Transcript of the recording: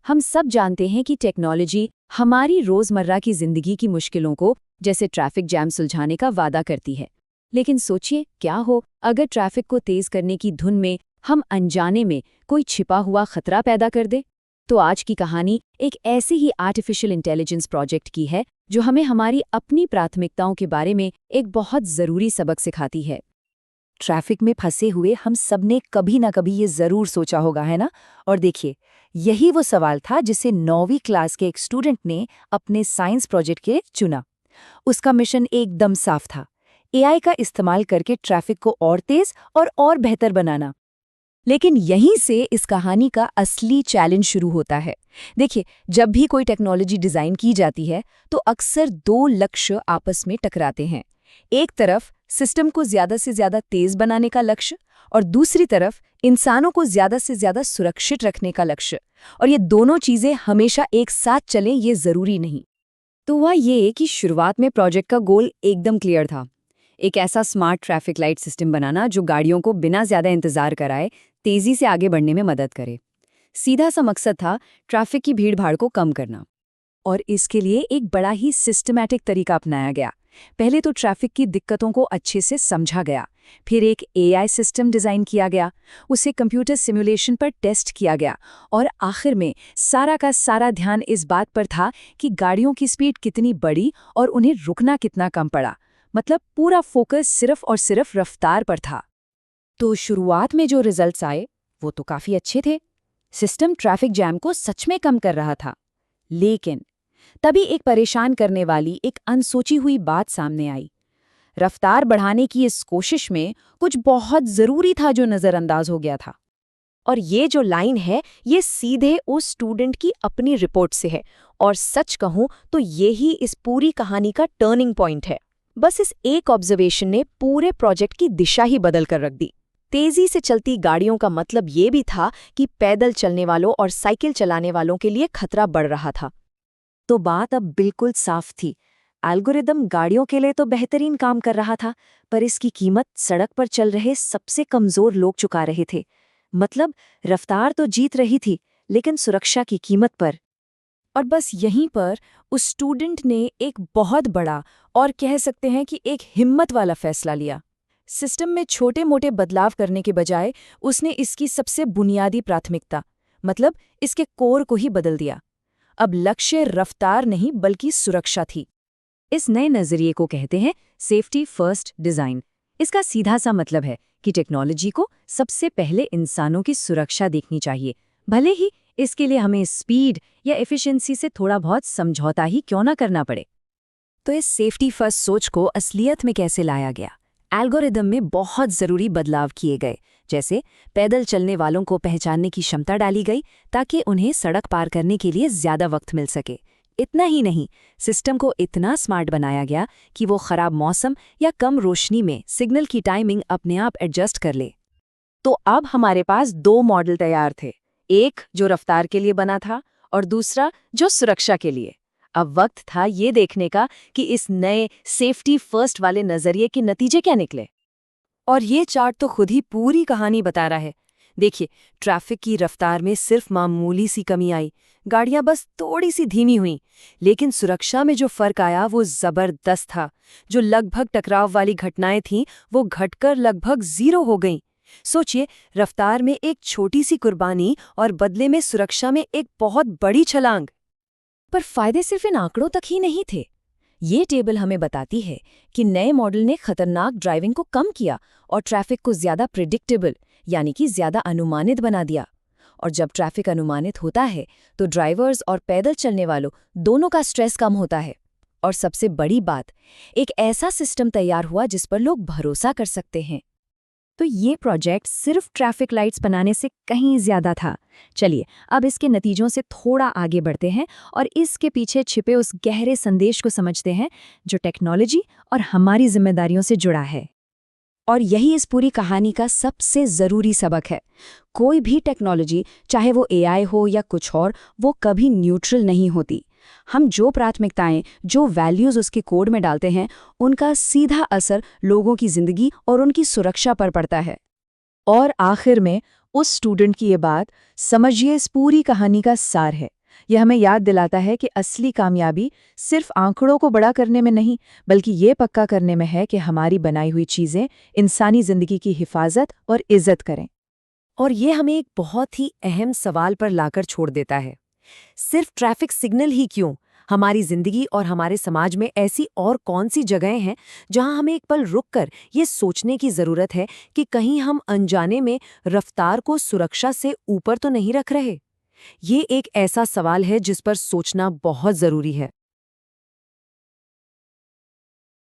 हम सब जानते हैं कि टेक्नोलॉजी हमारी रोजमर्रा की जिंदगी की मुश्किलों को, जैसे ट्रैफिक जैम सुलझाने का वादा करती है। लेकिन सोचिए, क्या हो अगर ट्रैफिक को तेज करने की धुन में हम अनजाने में कोई छिपा हुआ खतरा पैदा कर दे। तो आज की कहानी एक ऐसे ही आर्टिफिशियल इंटेलिजेंस प्रोजेक्ट की है जो हमें हमारी अपनी प्राथमिकताओं के बारे में एक बहुत जरूरी सबक सिखाती है। ट्रैफिक में फंसे हुए हम सबने कभी ना कभी ये जरूर सोचा होगा, है ना? और देखिए, यही वो सवाल था जिसे 9वीं क्लास के एक स्टूडेंट ने अपने साइंस प्रोजेक्ट के चुना। उसका मिशन एकदम साफ था, एआई का इस्तेमाल करके ट्रैफिक को और तेज और बेहतर बनाना। लेकिन यहीं से इस कहानी का असली चैलेंज शुरू होता है। देखिए, जब भी कोई टेक्नोलॉजी डिजाइन की जाती है तो अक्सर दो लक्ष्य आपस में टकराते हैं। एक तरफ सिस्टम को ज्यादा से ज्यादा तेज बनाने का लक्ष्य और दूसरी तरफ इंसानों को ज्यादा से ज्यादा सुरक्षित रखने का लक्ष्य। और ये दोनों चीजें हमेशा एक साथ चलें ये जरूरी नहीं। तो हुआ ये कि शुरुआत में प्रोजेक्ट का गोल एकदम क्लियर था, एक ऐसा स्मार्ट ट्रैफिक लाइट सिस्टम बनाना जो गाड़ियों को बिना ज्यादा इंतजार कराए तेजी से आगे बढ़ने में मदद करे। सीधा सा मकसद था ट्रैफिक की भीड़-भाड़ को कम करना। और इसके लिए एक बड़ा ही सिस्टमैटिक तरीका अपनाया गया। पहले तो ट्रैफिक की दिक्कतों को अच्छे से समझा गया, फिर एक एआई सिस्टम डिजाइन किया गया, उसे कंप्यूटर सिमुलेशन पर टेस्ट किया गया और आखिर में सारा का सारा ध्यान इस बात पर था कि गाड़ियों की स्पीड कितनी बढ़ी और उन्हें रुकना कितना कम पड़ा। मतलब पूरा फोकस सिर्फ और सिर्फ रफ्तार पर था। तो शुरुआत में जो रिजल्ट्स आए वो तो काफी अच्छे थे। सिस्टम ट्रैफिक जैम को सच में कम कर रहा था। लेकिन तभी एक परेशान करने वाली, एक अनसोची हुई बात सामने आई। रफ्तार बढ़ाने की इस कोशिश में कुछ बहुत जरूरी था जो नजरअंदाज हो गया था। और ये जो लाइन है, ये सीधे उस स्टूडेंट की अपनी रिपोर्ट से है। और सच कहूं तो यही इस पूरी कहानी का टर्निंग पॉइंट है। बस इस एक ऑब्जर्वेशन ने पूरे प्रोजेक्ट की दिशा ही बदल कर रख दी। तेजी से चलती गाड़ियों का मतलब ये भी था कि पैदल चलने वालों और साइकिल चलाने वालों के लिए खतरा बढ़ रहा था। तो बात अब बिल्कुल साफ थी। एल्गोरिदम गाड़ियों के लिए तो बेहतरीन काम कर रहा था, पर इसकी कीमत सड़क पर चल रहे सबसे कमजोर लोग चुका रहे थे। मतलब रफ्तार तो जीत रही थी, लेकिन सुरक्षा की कीमत पर। और बस यहीं पर उस स्टूडेंट ने एक बहुत बड़ा और कह सकते हैं कि एक हिम्मत वाला फैसला लिया। सिस्टम में छोटे मोटे बदलाव करने के बजाय उसने इसकी सबसे बुनियादी प्राथमिकता, मतलब इसके कोर को ही बदल दिया। अब लक्ष्य रफ्तार नहीं बल्कि सुरक्षा थी। इस नए नजरिए को कहते हैं सेफ्टी फर्स्ट डिजाइन। इसका सीधा सा मतलब है कि टेक्नोलॉजी को सबसे पहले इंसानों की सुरक्षा देखनी चाहिए, भले ही इसके लिए हमें स्पीड या एफिशिएंसी से थोड़ा बहुत समझौता ही क्यों ना करना पड़े। तो इस सेफ्टी फर्स्ट सोच को असलियत में कैसे लाया गया? एल्गोरिदम में बहुत ज़रूरी बदलाव किए गए, जैसे पैदल चलने वालों को पहचानने की क्षमता डाली गई ताकि उन्हें सड़क पार करने के लिए ज़्यादा वक्त मिल सके। इतना ही नहीं, सिस्टम को इतना स्मार्ट बनाया गया कि वो ख़राब मौसम या कम रोशनी में सिग्नल की टाइमिंग अपने आप एडजस्ट कर ले। तो अब हमारे पास दो मॉडल तैयार थे, एक जो रफ्तार के लिए बना था और दूसरा जो सुरक्षा के लिए। अब वक्त था ये देखने का कि इस नए सेफ्टी फर्स्ट वाले नजरिए के नतीजे क्या निकले। और ये चार्ट तो खुद ही पूरी कहानी बता रहा है। देखिए, ट्रैफिक की रफ्तार में सिर्फ मामूली सी कमी आई, गाड़ियां बस थोड़ी सी धीमी हुईं, लेकिन सुरक्षा में जो फर्क आया वो जबरदस्त था। जो लगभग टकराव वाली घटनाएं थीं, वो घटकर लगभग 0 हो गईं। सोचिए, रफ्तार में एक छोटी सी कुर्बानी और बदले में सुरक्षा में एक बहुत बड़ी छलांग। पर फायदे सिर्फ इन आंकड़ों तक ही नहीं थे। ये टेबल हमें बताती है कि नए मॉडल ने खतरनाक ड्राइविंग को कम किया और ट्रैफिक को ज्यादा प्रिडिक्टेबल, यानी कि ज्यादा अनुमानित बना दिया। और जब ट्रैफिक अनुमानित होता है तो ड्राइवर्स और पैदल चलने वालों दोनों का स्ट्रेस कम होता है। और सबसे बड़ी बात, एक ऐसा सिस्टम तैयार हुआ जिस पर लोग भरोसा कर सकते हैं। तो ये प्रोजेक्ट सिर्फ ट्रैफिक लाइट्स बनाने से कहीं ज्यादा था। चलिए, अब इसके नतीजों से थोड़ा आगे बढ़ते हैं और इसके पीछे छिपे उस गहरे संदेश को समझते हैं जो टेक्नोलॉजी और हमारी जिम्मेदारियों से जुड़ा है। और यही इस पूरी कहानी का सबसे ज़रूरी सबक है। कोई भी टेक्नोलॉजी, चाहे वो एआई हो या कुछ और, वो कभी न्यूट्रल नहीं होती। हम जो प्राथमिकताएं, जो वैल्यूज़ उसके कोड में डालते हैं, उनका सीधा असर लोगों की ज़िंदगी और उनकी सुरक्षा पर पड़ता है। और आखिर में उस स्टूडेंट की ये बात, समझिए, इस पूरी कहानी का सार है। यह हमें याद दिलाता है कि असली कामयाबी सिर्फ आंकड़ों को बड़ा करने में नहीं, बल्कि ये पक्का करने में है कि हमारी बनाई हुई चीज़ें इंसानी ज़िंदगी की हिफाजत और इज़्ज़त करें। और ये हमें एक बहुत ही अहम सवाल पर लाकर छोड़ देता है। सिर्फ ट्रैफिक सिग्नल ही क्यों? हमारी जिंदगी और हमारे समाज में ऐसी और कौन सी जगहें हैं जहां हमें एक पल रुककर ये सोचने की जरूरत है कि कहीं हम अनजाने में रफ्तार को सुरक्षा से ऊपर तो नहीं रख रहे? ये एक ऐसा सवाल है जिस पर सोचना बहुत जरूरी है।